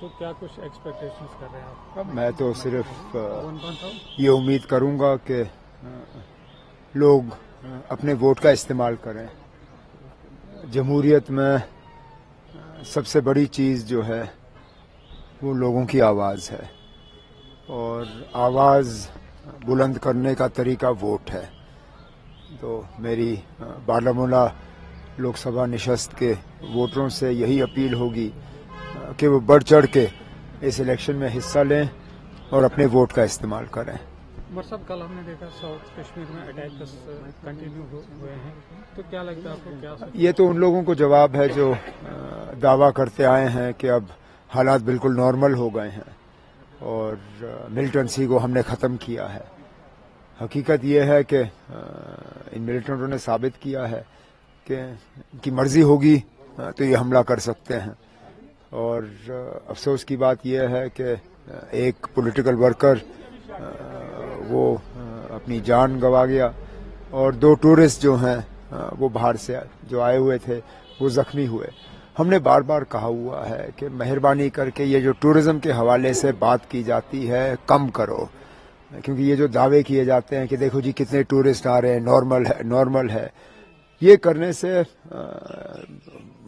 تو کیا کچھ ایکسپیکٹیشنز کر رہے ہیں آپ؟ میں تو صرف یہ امید کروں گا کہ لوگ اپنے ووٹ کا استعمال کریں. جمہوریت میں سب سے بڑی چیز جو ہے وہ لوگوں کی آواز ہے اور آواز بلند کرنے کا طریقہ ووٹ ہے. تو میری بارہمولہ لوک سبھا نشست کے ووٹروں سے یہی اپیل ہوگی کہ وہ بڑھ چڑھ کے اس الیکشن میں حصہ لیں اور اپنے ووٹ کا استعمال کریں. صاحب کل ہم نے دیکھا ساؤتھ کشمیر میں اٹیکس کنٹینیو ہوئے ہیں، تو کیا لگتا ہے آپ کو؟ کیا یہ تو ان لوگوں کو جواب ہے جو دعویٰ کرتے آئے ہیں کہ اب حالات بالکل نارمل ہو گئے ہیں اور ملیٹنسی کو ہم نے ختم کیا ہے. حقیقت یہ ہے کہ ان ملیٹنٹوں نے ثابت کیا ہے کہ ان کی مرضی ہوگی تو یہ حملہ کر سکتے ہیں. اور افسوس کی بات یہ ہے کہ ایک پولیٹیکل ورکر وہ اپنی جان گنوا گیا اور 2 ٹورسٹ جو ہیں وہ باہر سے جو آئے ہوئے تھے وہ زخمی ہوئے. ہم نے بار بار کہا ہوا ہے کہ مہربانی کر کے یہ جو ٹورزم کے حوالے سے بات کی جاتی ہے کم کرو، کیونکہ یہ جو دعوے کیے جاتے ہیں کہ دیکھو جی کتنے ٹورسٹ آ رہے ہیں، نارمل ہے، یہ کرنے سے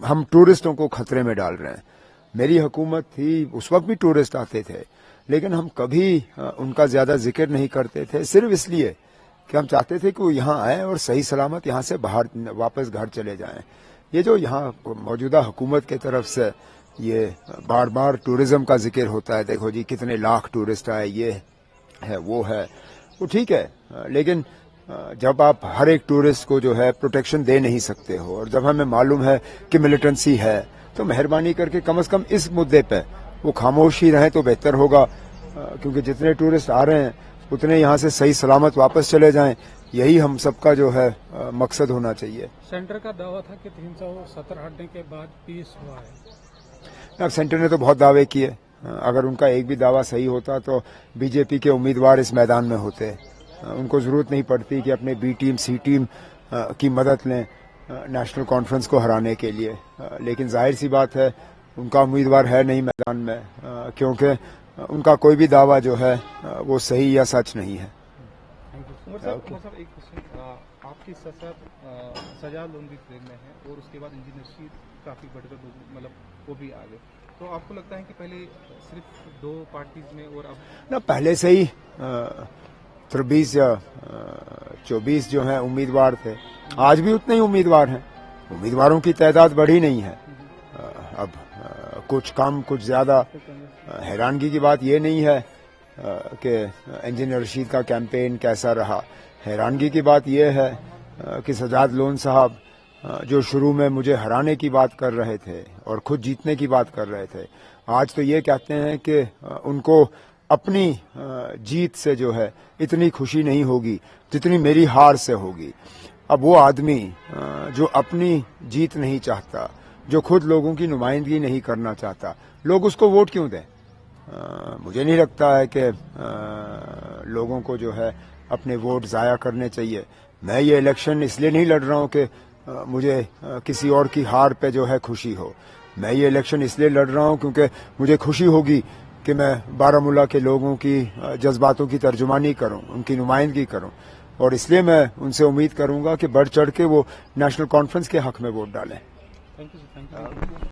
ہم ٹورسٹوں کو خطرے میں ڈال رہے ہیں. میری حکومت تھی اس وقت بھی ٹورسٹ آتے تھے، لیکن ہم کبھی ان کا زیادہ ذکر نہیں کرتے تھے، صرف اس لیے کہ ہم چاہتے تھے کہ وہ یہاں آئیں اور صحیح سلامت یہاں سے باہر واپس گھر چلے جائیں. یہ جو یہاں موجودہ حکومت کی طرف سے یہ بار بار ٹورزم کا ذکر ہوتا ہے، دیکھو جی کتنے لاکھ ٹورسٹ آئے، یہ ہے وہ ٹھیک ہے، لیکن جب آپ ہر ایک ٹورسٹ کو جو ہے پروٹیکشن دے نہیں سکتے ہو اور جب ہمیں معلوم ہے کہ ملیٹنسی ہے تو مہربانی کر کے کم از کم اس مدعے پہ وہ خاموش ہی رہیں تو بہتر ہوگا، کیونکہ جتنے ٹورسٹ آ رہے ہیں اتنے یہاں سے صحیح سلامت واپس چلے جائیں. یہی ہم سب کا جو ہے مقصد ہونا چاہیے. سینٹر کا دعویٰ تھا کہ 370 ہٹنے کے بعد پیس ہوا ہے. اب سینٹر نے تو بہت دعوے کیے، اگر ان کا ایک بھی دعویٰ صحیح ہوتا تو بی جے پی کے امیدوار اس میدان میں ہوتے. ان کو ضرورت نہیں پڑتی کہ اپنے بی ٹیم سی ٹیم کی مدد لیں نیشنل کانفرنس کو ہرانے کے لیے. لیکن ظاہر سی بات ہے ان کا امیدوار ہے نہیں میدان میں، کیونکہ ان کا کوئی بھی دعویٰ جو ہے وہ صحیح یا سچ نہیں ہے. ایک آپ کی سجا لونگی ٹرین میں ہے اور اس کے بعد انجینئر شیٹ کافی بڑھ کر مطلب وہ بھی آگے، تو آپ کو لگتا ہے کہ پہلے صرف 2 پارٹیز میں اور اب پہلے سے ہی 23 یا 24 جو ہیں امیدوار تھے، آج بھی اتنے ہی امیدوار ہیں. امیدواروں کی تعداد بڑھی نہیں ہے، اب کچھ کم کچھ زیادہ. حیرانگی کی بات یہ نہیں ہے کہ انجینئر رشید کا کیمپین کیسا رہا. حیرانگی کی بات یہ ہے کہ سجاد لون صاحب جو شروع میں مجھے ہرانے کی بات کر رہے تھے اور خود جیتنے کی بات کر رہے تھے، آج تو یہ کہتے ہیں کہ ان کو اپنی جیت سے جو ہے اتنی خوشی نہیں ہوگی جتنی میری ہار سے ہوگی. اب وہ آدمی جو اپنی جیت نہیں چاہتا، جو خود لوگوں کی نمائندگی نہیں کرنا چاہتا، لوگ اس کو ووٹ کیوں دیں؟ مجھے نہیں لگتا ہے کہ لوگوں کو جو ہے اپنے ووٹ ضائع کرنے چاہیے. میں یہ الیکشن اس لیے نہیں لڑ رہا ہوں کہ مجھے کسی اور کی ہار پہ جو ہے خوشی ہو. میں یہ الیکشن اس لیے لڑ رہا ہوں کیونکہ مجھے خوشی ہوگی کہ میں بارہمولہ کے لوگوں کی جذباتوں کی ترجمانی کروں، ان کی نمائندگی کروں، اور اس لیے میں ان سے امید کروں گا کہ بڑھ چڑھ کے وہ نیشنل کانفرنس کے حق میں ووٹ ڈالیں. Thank you.